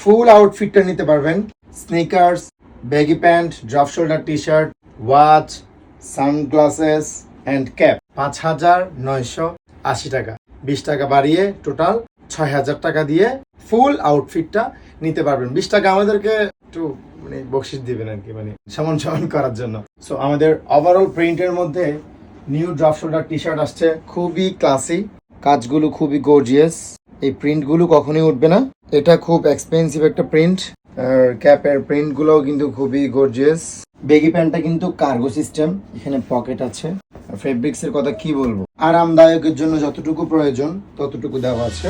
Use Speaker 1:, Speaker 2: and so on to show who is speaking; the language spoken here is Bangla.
Speaker 1: ফুল আউটফিটটা নিতে পারবেন। Sneakers, baggy pant, drop shoulder T shirt, watch, sunglasses and cap 5,980 টাকা। 20 টাকা বাড়িয়ে টোটাল 6,000 টাকা দিয়ে ফুল আউটফিটটা নিতে পারবেন। 20 টাকা আমাদেরকে একটু মানে বকশিস দিবেন আর কি, মানে সমান সমান করার জন্য। সো আমাদের ওভারঅল প্রিন্টের মধ্যে new drop shoulder T shirt আসছে, খুবই ক্লাসি, কাজগুলো খুবই গর্জিয়াস। এই প্রিন্টগুলো কখনোই উঠবে না। এটা খুব এক্সপেন্সিভ একটা প্রিন্ট। আর ক্যাপের প্রিন্টগুলোও কিন্তু খুবই গর্জিয়াস। বেগি প্যান্টটা কিন্তু কার্গো সিস্টেম, এখানে পকেট আছে। ফেব্রিক্স এর কথা কি বলবো, আরামদায়কের জন্য যতটুকু প্রয়োজন ততটুকু দেওয়া আছে।